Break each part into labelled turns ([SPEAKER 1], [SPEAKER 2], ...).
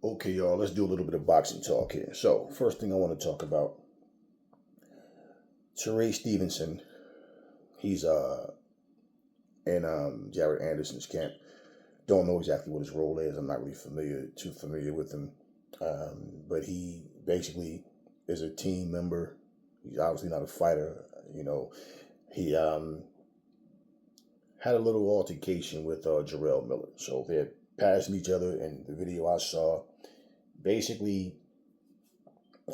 [SPEAKER 1] Okay, y'all, let's do a little bit of boxing talk here. So, first thing I want to talk about, Tarae Stevenson. He's in Jared Anderson's camp. Don't know exactly what his role is. I'm not really too familiar with him. But he basically is a team member. He's obviously not a fighter. He had a little altercation with Jarell Miller. So they're passing each other, and the video I saw, basically,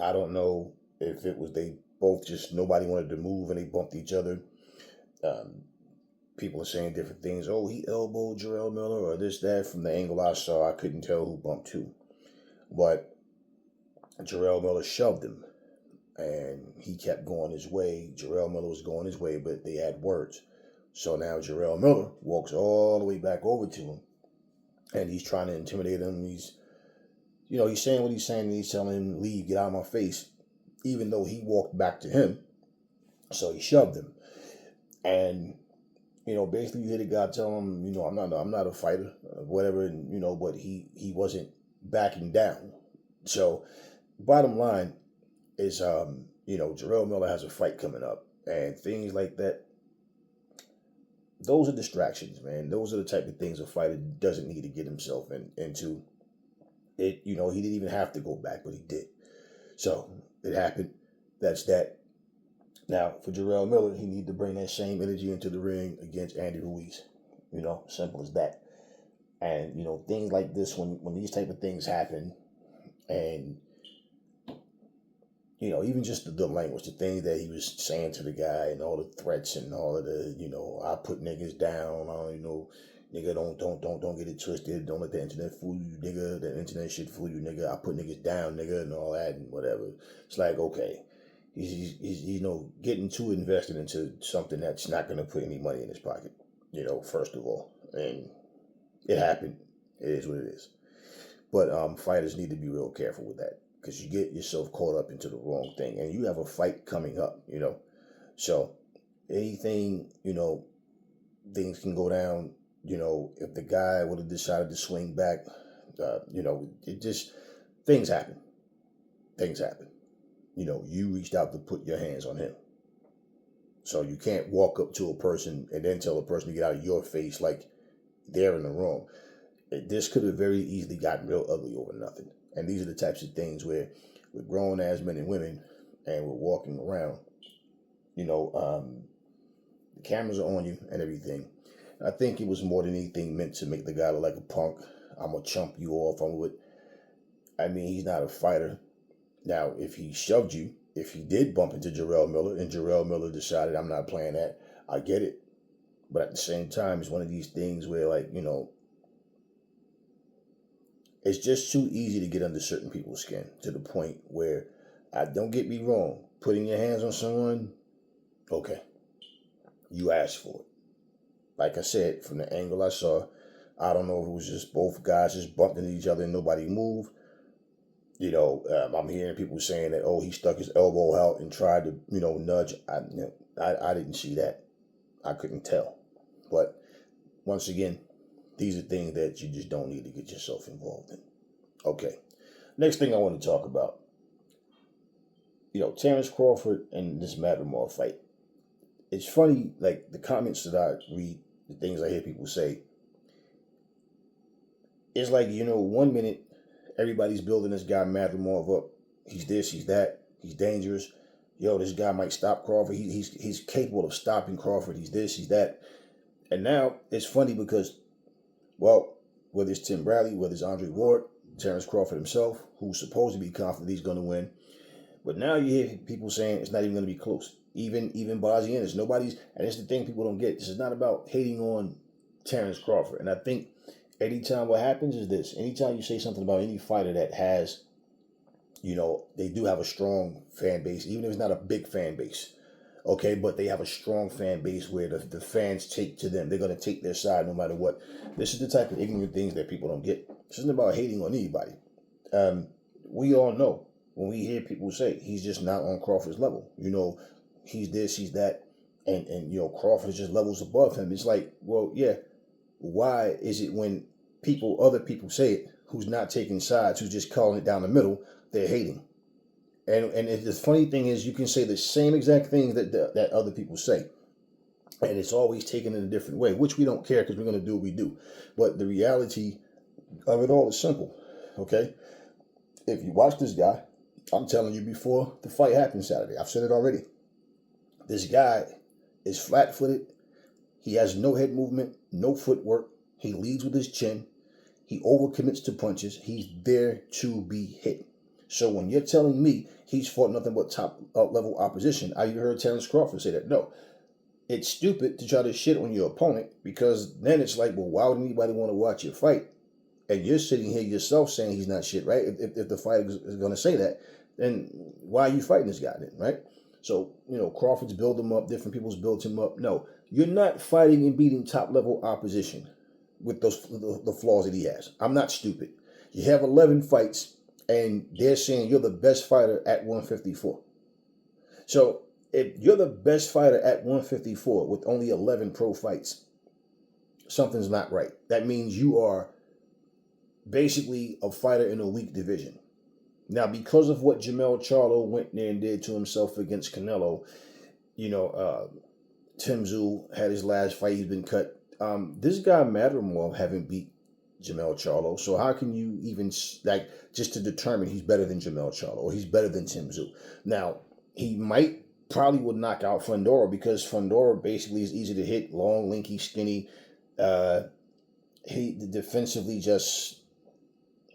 [SPEAKER 1] I don't know if it was they both just nobody wanted to move and they bumped each other. Um, People are saying different things. Oh, he elbowed Jarell Miller or this, that. From the angle I saw, I couldn't tell who bumped who. But Jarell Miller shoved him, and he kept going his way. Jarell Miller was going his way, but they had words. So now Jarell Miller walks all the way back over to him, and he's trying to intimidate him. He's saying what he's saying, and he's telling him, leave, get out of my face, even though he walked back to him. So he shoved him. And, basically you hear the guy tell him, I'm not a fighter, whatever, and, but he wasn't backing down. So bottom line is, Jarell Miller has a fight coming up, and things like that, those are distractions, man. Those are the type of things a fighter doesn't need to get himself into. It, he didn't even have to go back, but he did. So it happened. That's that. Now, for Jarell Miller, he need to bring that same energy into the ring against Andy Ruiz. Simple as that. And, things like this, when these type of things happen, and, even just the language, the things that he was saying to the guy and all the threats and all of the, I put niggas down, nigga, don't get it twisted. Don't let the internet fool you, nigga. The internet shit fool you, nigga. I put niggas down, nigga, and all that and whatever. It's like, okay. He's getting too invested into something that's not going to put any money in his pocket, first of all. And it happened. It is what it is. But fighters need to be real careful with that, because you get yourself caught up into the wrong thing. And you have a fight coming up, So anything, things can go down, if the guy would have decided to swing back, it just, things happen. Things happen. You reached out to put your hands on him. So you can't walk up to a person and then tell a person to get out of your face like they're in the wrong. This could have very easily gotten real ugly over nothing. And these are the types of things where we're grown as men and women and we're walking around, the cameras are on you and everything. I think it was more than anything meant to make the guy look like a punk. I'm going to chump you off. He's not a fighter. Now, if he shoved you, if he did bump into Jarell Miller and Jarell Miller decided, I'm not playing that, I get it. But at the same time, it's one of these things where, it's just too easy to get under certain people's skin to the point where, don't get me wrong, putting your hands on someone, okay, you asked for it. Like I said, from the angle I saw, I don't know if it was just both guys just bumped into each other and nobody moved. I'm hearing people saying that, he stuck his elbow out and tried to, nudge. I didn't see that. I couldn't tell. But once again, these are things that you just don't need to get yourself involved in. Okay. Next thing I want to talk about, Terrence Crawford and this Madrimov fight. It's funny, like the comments that I read, the things I hear people say. It's like, 1 minute, everybody's building this guy Madrimov up. He's this, he's that, he's dangerous. This guy might stop Crawford. He's capable of stopping Crawford. He's this, he's that. And now it's funny because, whether it's Tim Bradley, whether it's Andre Ward, Terrence Crawford himself, who's supposed to be confident he's going to win. But now you hear people saying it's not even going to be close. Even Bazianis, nobody's, and it's the thing people don't get. This is not about hating on Terrence Crawford. And I think anytime what happens is this. Anytime you say something about any fighter that has, they do have a strong fan base, even if it's not a big fan base, okay, but they have a strong fan base where the fans take to them. They're going to take their side no matter what. This is the type of ignorant things that people don't get. This isn't about hating on anybody. We all know when we hear people say, he's just not on Crawford's level. He's this, he's that, and Crawford is just levels above him. It's like, well, yeah, why is it when other people say it, who's not taking sides, who's just calling it down the middle, they're hating. And the funny thing is, you can say the same exact things that other people say, and it's always taken in a different way, which we don't care because we're going to do what we do. But the reality of it all is simple, okay? If you watch this guy, I'm telling you before the fight happened Saturday, I've said it already. This guy is flat-footed. He has no head movement, no footwork. He leads with his chin. He overcommits to punches. He's there to be hit. So when you're telling me he's fought nothing but top level opposition, I even heard Terrence Crawford say that. No, it's stupid to try to shit on your opponent, because then it's like, well, why would anybody want to watch your fight? And you're sitting here yourself saying he's not shit, right? If the fighter is going to say that, then why are you fighting this guy then, right? So, Crawford's built him up. Different people's built him up. No, you're not fighting and beating top level opposition with the flaws that he has. I'm not stupid. You have 11 fights, and they're saying you're the best fighter at 154. So if you're the best fighter at 154 with only 11 pro fights, something's not right. That means you are basically a fighter in a weak division. Now, because of what Jermell Charlo went there and did to himself against Canelo, Tim Tszyu had his last fight. He's been cut. This guy Madrimov haven't beat Jermell Charlo. So how can you even, just to determine he's better than Jermell Charlo or he's better than Tim Tszyu? Now, he probably would knock out Fundora, because Fundora basically is easy to hit, long, lanky, skinny. He defensively just...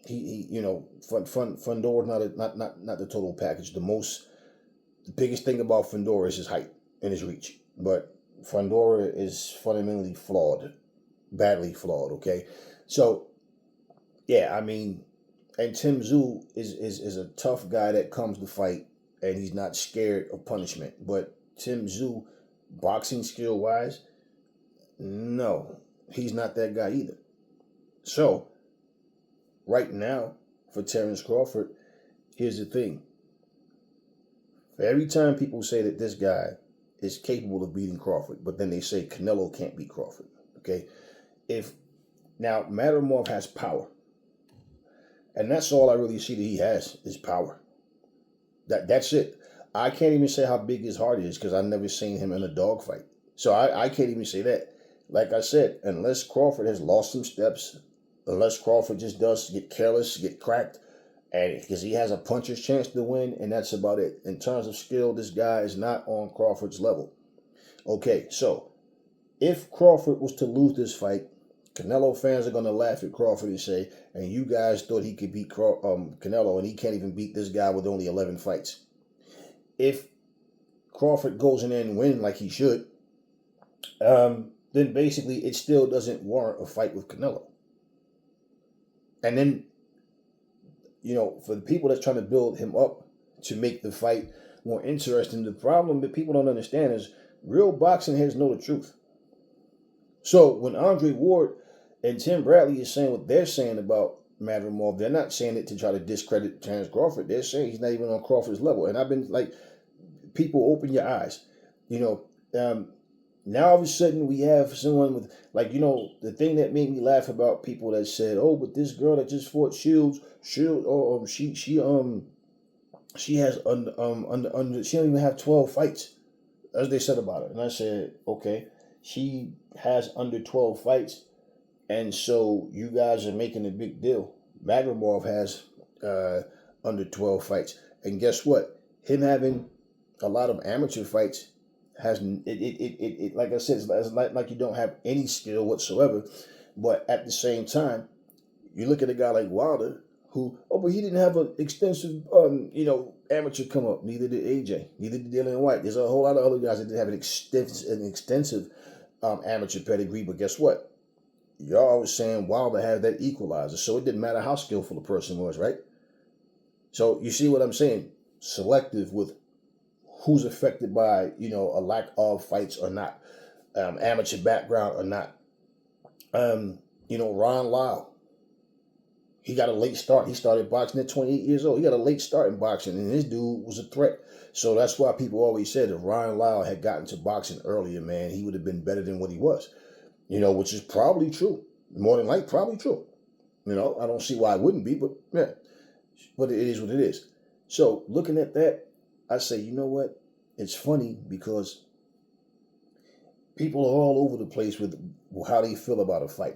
[SPEAKER 1] Fundora not the total package. The biggest thing about Fundora is his height and his reach. But Fundora is fundamentally flawed, badly flawed. Okay, so yeah, and Tim Tszyu is a tough guy that comes to fight, and he's not scared of punishment. But Tim Tszyu, boxing skill wise, no, he's not that guy either. So right now, for Terrence Crawford, here's the thing. Every time people say that this guy is capable of beating Crawford, but then they say Canelo can't beat Crawford, okay? Now, Madrimov has power, and that's all I really see that he has is power. That's it. I can't even say how big his heart is, because I've never seen him in a dogfight. So I can't even say that. Like I said, unless Crawford has lost some steps, unless Crawford just does get careless, get cracked, and because he has a puncher's chance to win, and that's about it. In terms of skill, this guy is not on Crawford's level. Okay, so if Crawford was to lose this fight, Canelo fans are going to laugh at Crawford and say, and you guys thought he could beat Canelo, and he can't even beat this guy with only 11 fights. If Crawford goes in there and wins like he should, then basically it still doesn't warrant a fight with Canelo. And then, for the people that's trying to build him up to make the fight more interesting, the problem that people don't understand is real boxing heads know the truth. So when Andre Ward and Tim Bradley is saying what they're saying about Madrimov, they're not saying it to try to discredit Terrence Crawford. They're saying he's not even on Crawford's level. And I've been like, people, open your eyes. Now all of a sudden we have someone with, the thing that made me laugh about people that said, oh, but this girl that just fought Shields, she has under she don't even have 12 fights, as they said about her. And I said, okay, she has under 12 fights, and so you guys are making a big deal. Madrimov has under 12 fights, and guess what? Him having a lot of amateur fights has it like I said, it's like you don't have any skill whatsoever. But at the same time, you look at a guy like Wilder, who, but he didn't have an extensive amateur come up. Neither did AJ. Neither did Dillian White. There's a whole lot of other guys that didn't have an extensive amateur pedigree. But guess what? Y'all was saying Wilder had that equalizer, so it didn't matter how skillful a person was, right? So you see what I'm saying? Selective with who's affected by, a lack of fights or not, amateur background or not. Ron Lyle, he got a late start. He started boxing at 28 years old. He got a late start in boxing, and this dude was a threat. So that's why people always said if Ron Lyle had gotten to boxing earlier, man, he would have been better than what he was, which is probably true. More than likely, probably true. I don't see why it wouldn't be, but yeah, but it is what it is. So looking at that, I say, you know what? It's funny because people are all over the place with how they feel about a fight.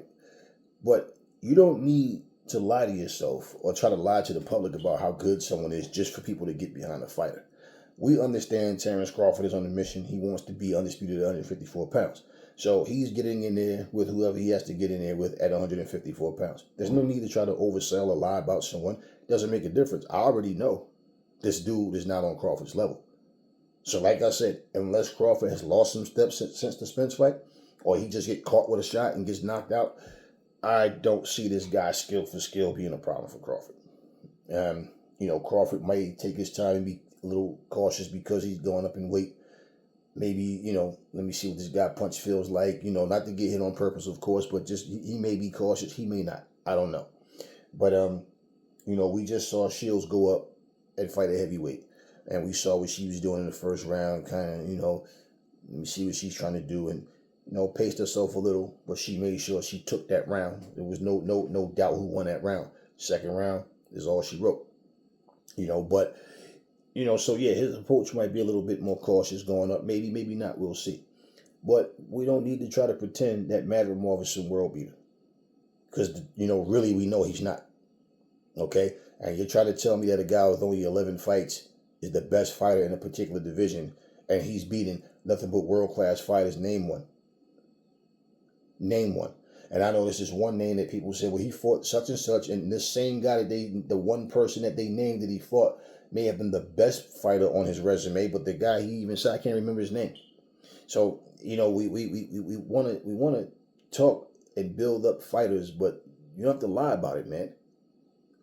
[SPEAKER 1] But you don't need to lie to yourself or try to lie to the public about how good someone is just for people to get behind a fighter. We understand Terrence Crawford is on a mission. He wants to be undisputed at 154 pounds. So he's getting in there with whoever he has to get in there with at 154 pounds. There's no need to try to oversell or lie about someone. It doesn't make a difference. I already know this dude is not on Crawford's level. So like I said, unless Crawford has lost some steps since the Spence fight, or he just get caught with a shot and gets knocked out, I don't see this guy skill for skill being a problem for Crawford. Crawford might take his time and be a little cautious because he's going up in weight. Maybe, let me see what this guy punch feels like, not to get hit on purpose, of course, but just he may be cautious. He may not. I don't know. But, we just saw Shields go up and fight a heavyweight. And we saw what she was doing in the first round, kind of, let me see what she's trying to do. And, paced herself a little, but she made sure she took that round. There was no doubt who won that round. Second round is all she wrote. So yeah, his approach might be a little bit more cautious going up. Maybe not. We'll see. But we don't need to try to pretend that Madrimov is some world beater. Because, really we know he's not. Okay? And you're trying to tell me that a guy with only 11 fights is the best fighter in a particular division, and he's beating nothing but world-class fighters. Name one. Name one. And I know this is one name that people say, well, he fought such and such, and this same guy the one person that they named that he fought may have been the best fighter on his resume, but the guy he even said, I can't remember his name. So, we want to talk and build up fighters, but you don't have to lie about it, man.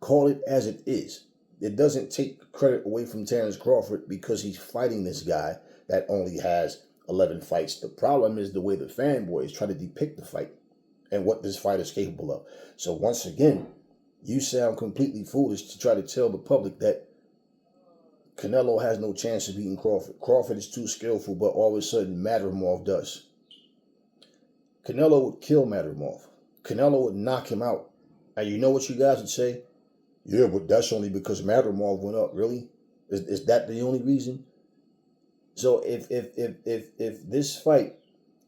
[SPEAKER 1] Call it as it is. It doesn't take credit away from Terrence Crawford because he's fighting this guy that only has 11 fights. The problem is the way the fanboys try to depict the fight and what this fight is capable of. So once again, you sound completely foolish to try to tell the public that Canelo has no chance of beating Crawford. Crawford is too skillful, but all of a sudden Madrimov does. Canelo would kill Madrimov. Canelo would knock him out. And you know what you guys would say? Yeah, but that's only because Madrimov went up. Really? Is that the only reason? So if this fight,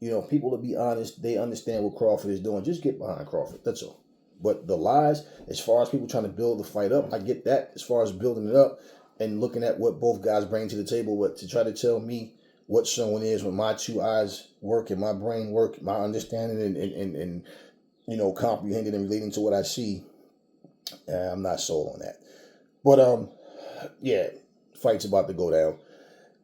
[SPEAKER 1] people, to be honest, they understand what Crawford is doing. Just get behind Crawford. That's all. But the lies, as far as people trying to build the fight up, I get that. As far as building it up and looking at what both guys bring to the table, but to try to tell me what someone is when my two eyes work and my brain work, my understanding and comprehending and relating to what I see, I'm not sold on that. But yeah, fight's about to go down.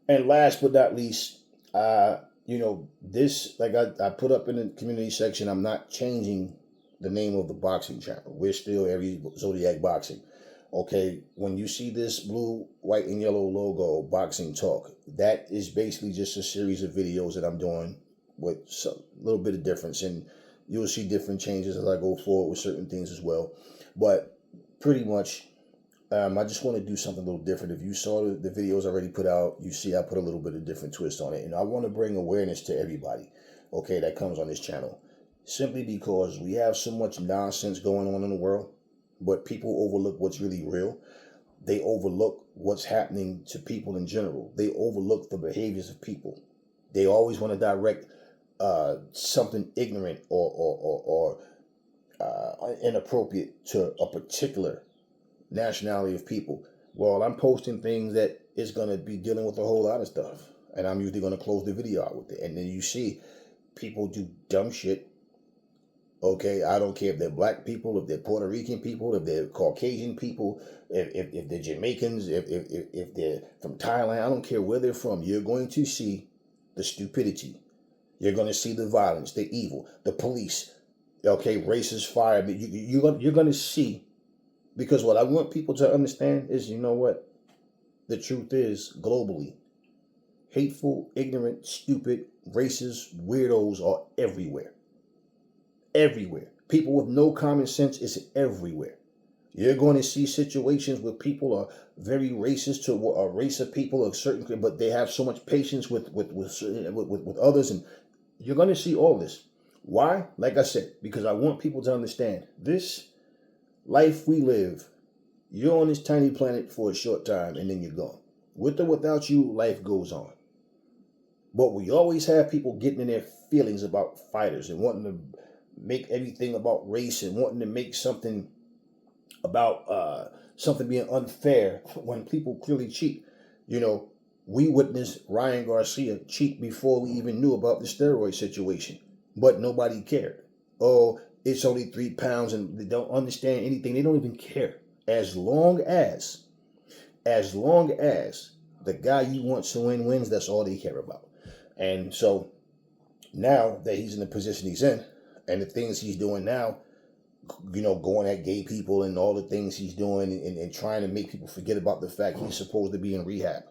[SPEAKER 1] And last but not least, this, like I put up in the community section, I'm not changing the name of the boxing channel. We're still Every Zodiac Boxing. Okay, when you see this blue, white, and yellow logo, Boxing Talk, that is basically just a series of videos that I'm doing with a little bit of difference. And you'll see different changes as I go forward with certain things as well. But pretty much, I just want to do something a little different. If you saw the videos I already put out, you see I put a little bit of different twist on it. And I want to bring awareness to everybody, okay, that comes on this channel. Simply because we have so much nonsense going on in the world, but people overlook what's really real. They overlook what's happening to people in general. They overlook the behaviors of people. They always want to direct something ignorant or inappropriate to a particular nationality of people. Well, I'm posting things that is going to be dealing with a whole lot of stuff, and I'm usually going to close the video out with it. And then you see people do dumb shit. Okay, I don't care if they're black people, if they're Puerto Rican people, if they're Caucasian people, if they're Jamaicans, if they're from Thailand. I don't care where they're from. You're going to see the stupidity. You're going to see the violence, the evil, the police. Okay, racist fire. You're going to see, because what I want people to understand is, you know what? The truth is, globally, hateful, ignorant, stupid, racist weirdos are everywhere. Everywhere. People with no common sense is everywhere. You're going to see situations where people are very racist to a race of people, a certain, but they have so much patience with others, and you're going to see all this. Why? Like I said, because I want people to understand this life we live, you're on this tiny planet for a short time and then you're gone. With or without you, life goes on. But we always have people getting in their feelings about fighters and wanting to make everything about race and wanting to make something about something being unfair when people clearly cheat. You know, we witnessed Ryan Garcia cheat before we even knew about the steroid situation, but nobody cared. Oh, it's only 3 pounds, and they don't understand anything. They don't even care. As long as the guy you want to win wins, that's all they care about. And so now that he's in the position he's in, and the things he's doing now, you know, going at gay people and all the things he's doing and trying to make people forget about the fact he's supposed to be in rehab.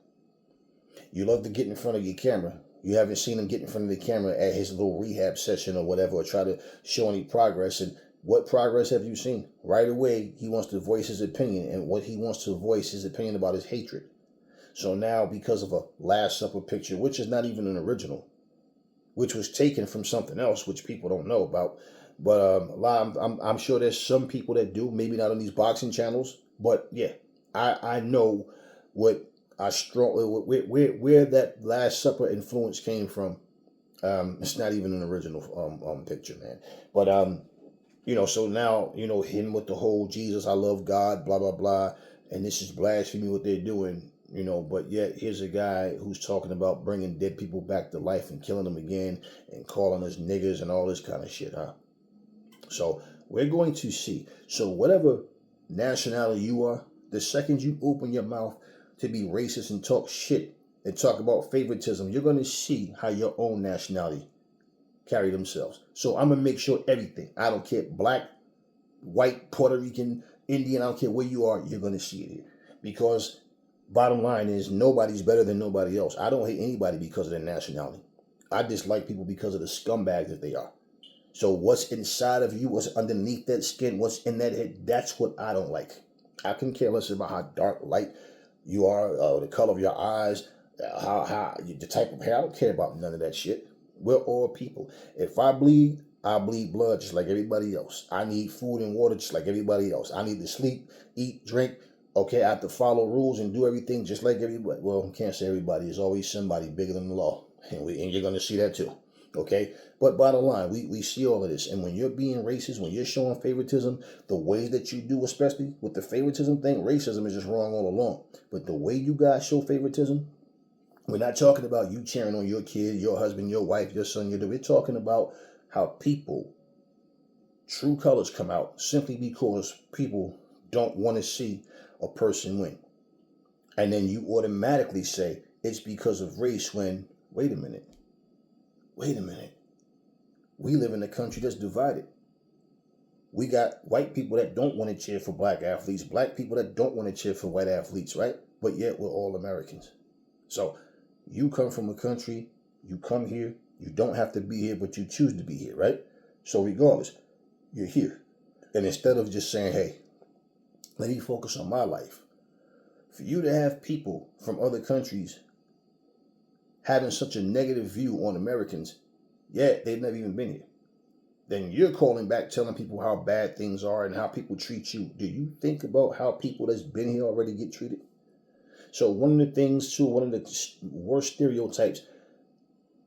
[SPEAKER 1] You love to get in front of your camera. You haven't seen him get in front of the camera at his little rehab session or whatever, or try to show any progress. And what progress have you seen? Right away, he wants to voice his opinion, and what he wants to voice his opinion about is hatred. So now, because of a Last Supper picture, which is not even an original, which was taken from something else, which people don't know about, but I'm sure there's some people that do, maybe not on these boxing channels, but yeah, I know what I strong where that Last Supper influence came from. It's not even an original picture, man. But you know, so now, you know, him with the whole Jesus, I love God, blah blah blah, and this is blasphemy what they're doing. You know, but yet here's a guy who's talking about bringing dead people back to life and killing them again and calling us niggers and all this kind of shit, huh? So we're going to see. So whatever nationality you are, the second you open your mouth to be racist and talk shit and talk about favoritism, you're going to see how your own nationality carry themselves. So I'm going to make sure everything, I don't care, black, white, Puerto Rican, Indian, I don't care where you are, you're going to see it here. Because bottom line is, nobody's better than nobody else. I don't hate anybody because of their nationality. I dislike people because of the scumbags that they are. So what's inside of you, what's underneath that skin, what's in that head, that's what I don't like. I can care less about how dark, light you are, the color of your eyes, how the type of hair. I don't care about none of that shit. We're all people. If I bleed blood just like everybody else. I need food and water just like everybody else. I need to sleep, eat, drink. Okay, I have to follow rules and do everything just like everybody. Well, can't say everybody. There's always somebody bigger than the law. And you're going to see that too. Okay, but bottom line, we see all of this. And when you're being racist, when you're showing favoritism, the ways that you do, especially with the favoritism thing, racism is just wrong all along. But the way you guys show favoritism, we're not talking about you cheering on your kid, your husband, your wife, your son, your daughter. We're talking about how people, true colors come out simply because people don't want to see a person win. And then you automatically say it's because of race when, wait a minute. We live in a country that's divided. We got white people that don't want to cheer for black athletes, black people that don't want to cheer for white athletes, right? But yet we're all Americans. So you come from a country, you come here, you don't have to be here, but you choose to be here, right? So regardless, you're here. And instead of just saying, hey, let me focus on my life, for you to have people from other countries having such a negative view on Americans, yet they've never even been here, then you're calling back telling people how bad things are and how people treat you. Do you think about how people that's been here already get treated? So one of the things too, one of the worst stereotypes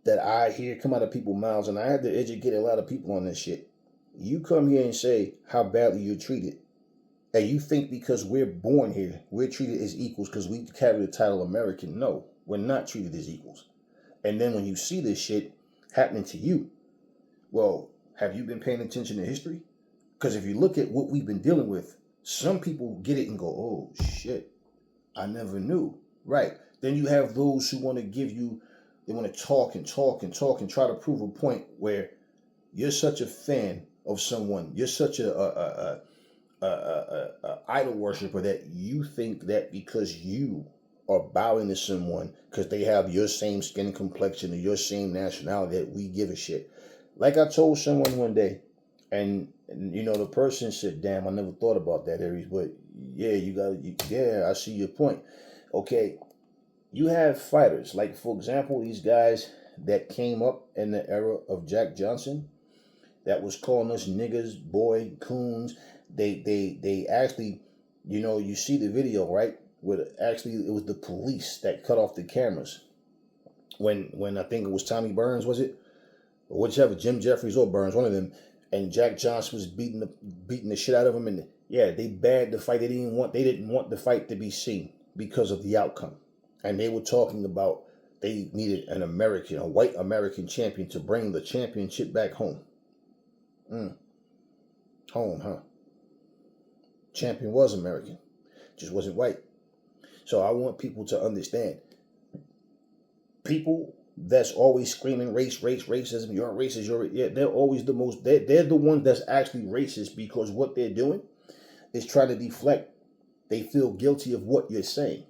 [SPEAKER 1] that I hear come out of people's mouths, and I had to educate a lot of people on this shit. You come here and say how badly you're treated, and you think because we're born here, we're treated as equals because we carry the title American. No, we're not treated as equals. And then when you see this shit happening to you, well, have you been paying attention to history? Because if you look at what we've been dealing with, some people get it and go, oh shit, I never knew. Right. Then you have those who want to give you, they want to talk and try to prove a point where you're such a fan of someone, you're such a idol worshiper that you think that because you are bowing to someone because they have your same skin complexion or your same nationality that we give a shit. Like I told someone one day, and you know, the person said, damn, I never thought about that, Aries, but yeah, I see your point. Okay, you have fighters, like for example, these guys that came up in the era of Jack Johnson, that was calling us niggers, boy, coons, They actually, you see the video, right? Where actually it was the police that cut off the cameras when I think it was Tommy Burns, was it? Or whichever, Jim Jeffries or Burns, one of them, and Jack Johnson was beating the shit out of him, and yeah, they banned the fight. They didn't want the fight to be seen because of the outcome, and they were talking about they needed a white American champion to bring the championship back home. Home, huh? Champion was American, just wasn't white. So I want people to understand. People that's always screaming racism, you're racist, they're always they're the ones that's actually racist, because what they're doing is trying to deflect. They feel guilty of what you're saying.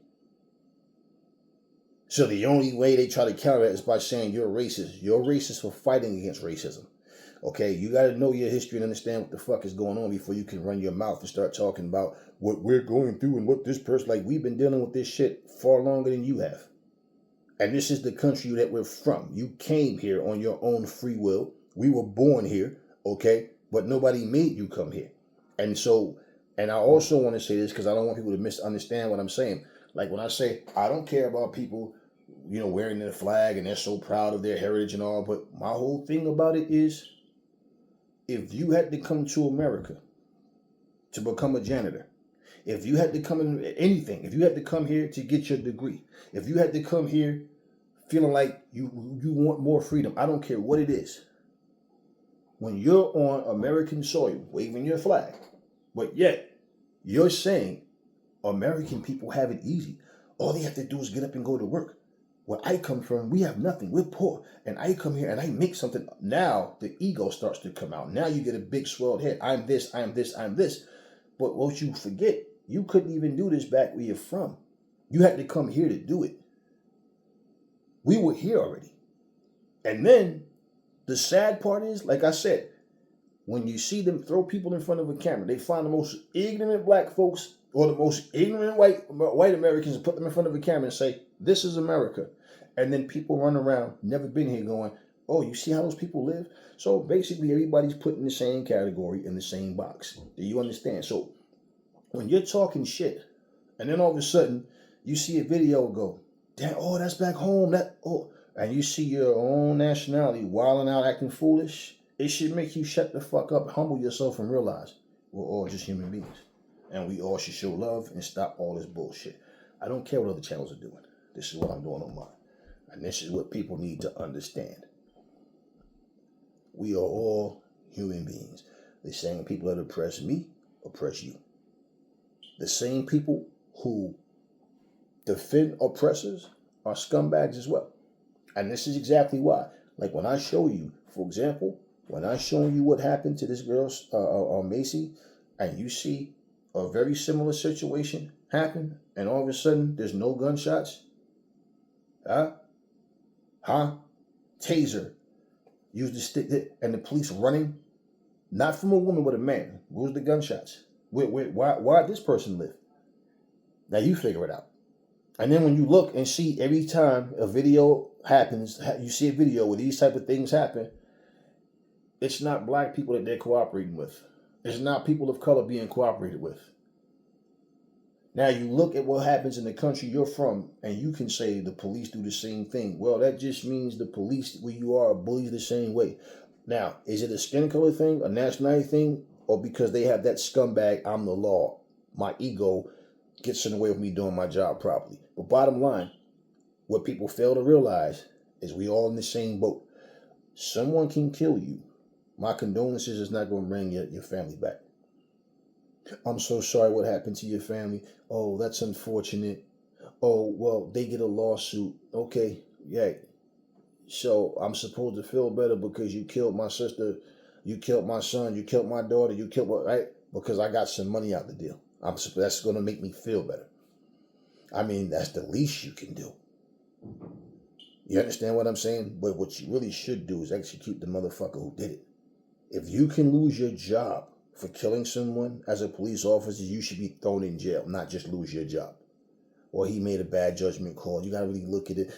[SPEAKER 1] So the only way they try to counter it is by saying you're racist. You're racist for fighting against racism. Okay, you got to know your history and understand what the fuck is going on before you can run your mouth and start talking about what we're going through and what this person, like, we've been dealing with this shit far longer than you have. And this is the country that we're from. You came here on your own free will. We were born here, okay? But nobody made you come here. And so, and I also want to say this because I don't want people to misunderstand what I'm saying. Like when I say, I don't care about people, wearing their flag and they're so proud of their heritage and all, but my whole thing about it is, if you had to come to America to become a janitor, if you had to come in anything, if you had to come here to get your degree, if you had to come here feeling like you want more freedom, I don't care what it is. When you're on American soil, waving your flag, but yet you're saying American people have it easy. All they have to do is get up and go to work. Where I come from, we have nothing. We're poor. And I come here and I make something. Now the ego starts to come out. Now you get a big swelled head. I'm this, I'm this, I'm this. But what you forget, you couldn't even do this back where you're from. You had to come here to do it. We were here already. And then the sad part is, like I said, when you see them throw people in front of a camera, they find the most ignorant black folks or the most ignorant white Americans and put them in front of a camera and say, this is America. And then people run around, never been here, going, oh, you see how those people live? So basically everybody's put in the same category, in the same box. Do you understand? So when you're talking shit, and then all of a sudden you see a video go, damn, oh, that's back home. And you see your own nationality wilding out, acting foolish, it should make you shut the fuck up, humble yourself, and realize we're all just human beings. And we all should show love and stop all this bullshit. I don't care what other channels are doing. This is what I'm doing on mine. And this is what people need to understand. We are all human beings. The same people that oppress me, oppress you. The same people who defend oppressors are scumbags as well. And this is exactly why. Like when I show you, for example, when I show you what happened to this girl, Macy, and you see a very similar situation happen, and all of a sudden there's no gunshots. Taser. Use the stick, and the police running, not from a woman but a man. Where's the gunshots? Why this person live? Now you figure it out. And then when you look and see every time a video happens, you see a video where these type of things happen, it's not black people that they're cooperating with. It's not people of color being cooperated with. Now you look at what happens in the country you're from, and you can say the police do the same thing. Well, that just means the police where you are bullies the same way. Now, is it a skin color thing, a nationality thing, or because they have that scumbag, I'm the law, my ego gets in the way of me doing my job properly? But bottom line, what people fail to realize is we all in the same boat. Someone can kill you. My condolences is not going to bring your family back. I'm so sorry what happened to your family. Oh, that's unfortunate. Oh, well, they get a lawsuit. Okay, yeah. So I'm supposed to feel better because you killed my sister, you killed my son, you killed my daughter, you killed what, right? Because I got some money out the deal. That's going to make me feel better. I mean, that's the least you can do. You understand what I'm saying? But what you really should do is execute the motherfucker who did it. If you can lose your job for killing someone as a police officer, you should be thrown in jail, not just lose your job. Or he made a bad judgment call. You got to really look at it,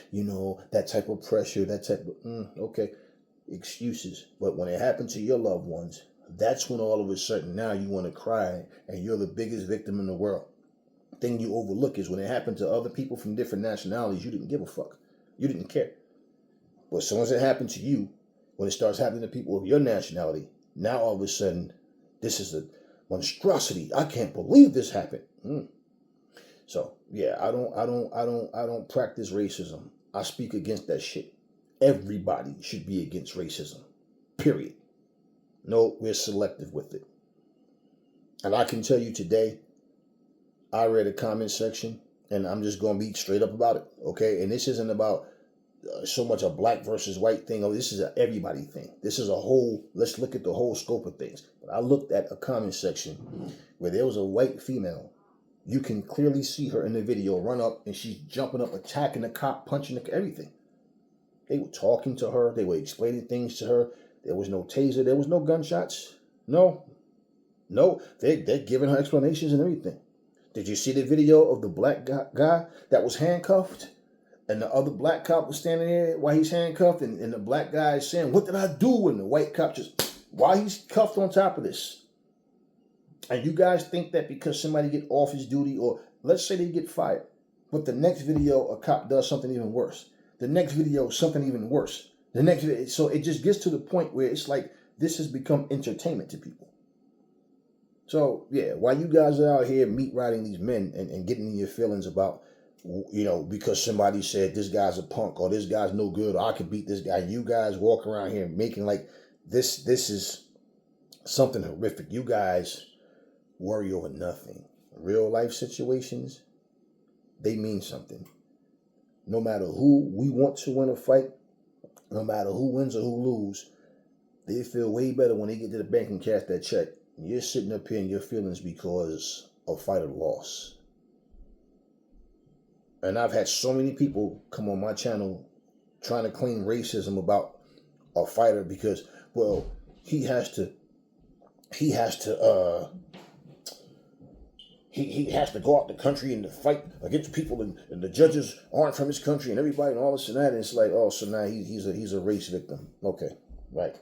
[SPEAKER 1] that type of pressure, that type of, okay, excuses. But when it happened to your loved ones, That's when all of a sudden now you want to cry and you're the biggest victim in the world. The thing you overlook is when it happened to other people from different nationalities, you didn't give a fuck. You didn't care. But as soon as it happened to you, when it starts happening to people of your nationality, now all of a sudden, this is a monstrosity. I can't believe this happened. So yeah, I don't practice racism. I speak against that shit. Everybody should be against racism. Period. No, we're selective with it. And I can tell you today, I read a comment section, and I'm just going to be straight up about it, okay? And this isn't about so much a black versus white thing. Oh, this is an everybody thing. This is a whole, let's look at the whole scope of things. But I looked at a comment section where there was a white female. You can clearly see her in the video run up, and she's jumping up, attacking the cop, punching the, everything. They were talking to her. They were explaining things to her. There was no taser. There was no gunshots. No. They're giving her explanations and everything. Did you see the video of the black guy that was handcuffed? And the other black cop was standing there while he's handcuffed. And the black guy is saying, what did I do? And the white cop just, why he's cuffed on top of this? And you guys think that because somebody get off his duty, or let's say they get fired, but the next video a cop does something even worse. The next video something even worse. The next video, so it just gets to the point where it's like this has become entertainment to people. So yeah, while you guys are out here meat riding these men and getting in your feelings about, you know, because somebody said this guy's a punk or this guy's no good or I could beat this guy, you guys walk around here making like this is something horrific. You guys worry over nothing. Real life situations, they mean something. No matter who we want to win a fight, no matter who wins or who loses, they feel way better when they get to the bank and cash that check. You're sitting up here in your feelings because a fighter lost. And I've had so many people come on my channel trying to claim racism about a fighter because, well, he has to go out the country and to fight against people and the judges aren't from his country and everybody and all this and that. And it's like, oh, so now he's a race victim. Okay, right.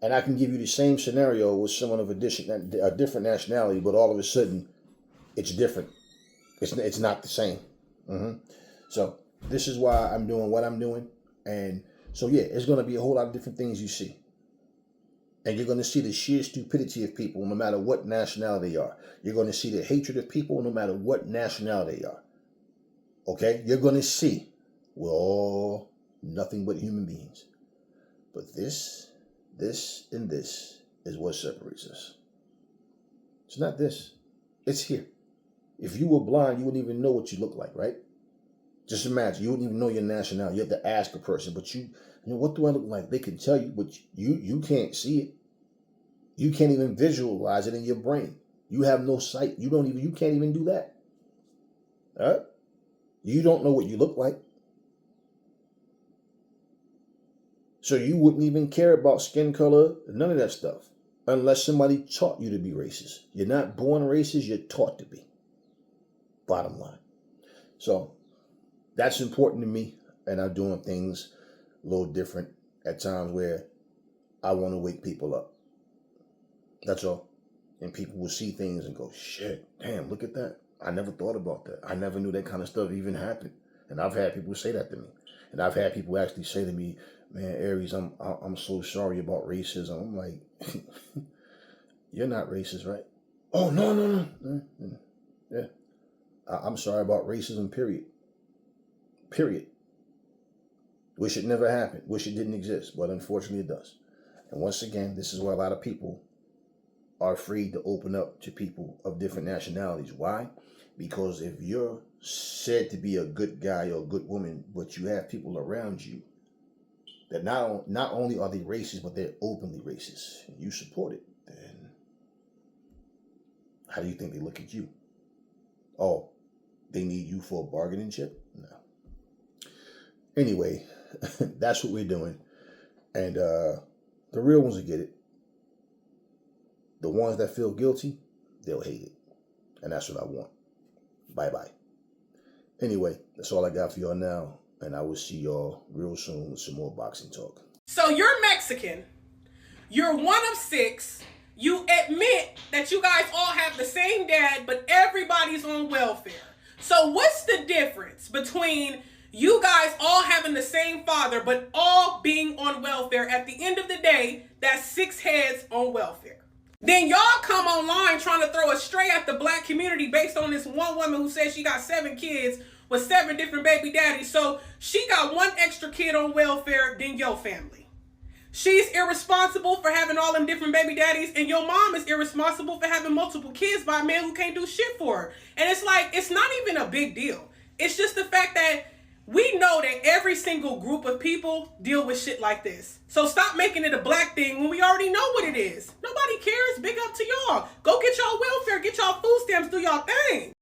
[SPEAKER 1] And I can give you the same scenario with someone of a different nationality, but all of a sudden it's different. It's not the same. So this is why I'm doing what I'm doing. And so, yeah, it's going to be a whole lot of different things you see. And you're going to see the sheer stupidity of people no matter what nationality they are. You're going to see the hatred of people no matter what nationality they are. Okay? You're going to see we're all nothing but human beings. But this, and this is what separates us. It's not this. It's here. If you were blind, you wouldn't even know what you look like, right? Just imagine, you wouldn't even know your nationality. You have to ask a person, but you know, what do I look like? They can tell you, but you can't see it. You can't even visualize it in your brain. You have no sight. You can't even do that. Huh? You don't know what you look like. So you wouldn't even care about skin color, none of that stuff, unless somebody taught you to be racist. You're not born racist, you're taught to be. Bottom line. So that's important to me, and I'm doing things a little different at times where I want to wake people up. That's all. And people will see things and go, shit, damn, look at that. I never thought about that. I never knew that kind of stuff even happened. And I've had people say that to me. And I've had people actually say to me, man, Aries, I'm so sorry about racism. I'm like, you're not racist, right? Oh, no. Yeah. I'm sorry about racism, period. Period. Wish it never happened. Wish it didn't exist. But unfortunately it does. And once again, this is why a lot of people are afraid to open up to people of different nationalities. Why? Because if you're said to be a good guy or a good woman, but you have people around you that not only are they racist, but they're openly racist, and you support it, then how do you think they look at you? Oh, they need you for a bargaining chip? No. Anyway, that's what we're doing. And the real ones will get it. The ones that feel guilty, they'll hate it. And that's what I want. Bye-bye. Anyway, that's all I got for y'all now. And I will see y'all real soon with some more boxing talk.
[SPEAKER 2] So you're Mexican. You're one of 6. you admit that you guys all have the same dad, but everybody's on welfare. So what's the difference between you guys all having the same father, but all being on welfare? At the end of the day, that's 6 heads on welfare. Then y'all come online trying to throw a stray at the black community based on this one woman who says she got 7 kids with 7 different baby daddies. So she got 1 extra kid on welfare than your family. She's irresponsible for having all them different baby daddies, and your mom is irresponsible for having multiple kids by a man who can't do shit for her. And it's like, it's not even a big deal. It's just the fact that we know that every single group of people deal with shit like this. So stop making it a black thing when we already know what it is. Nobody cares. Big up to y'all. Go get y'all welfare, get y'all food stamps, do y'all thing.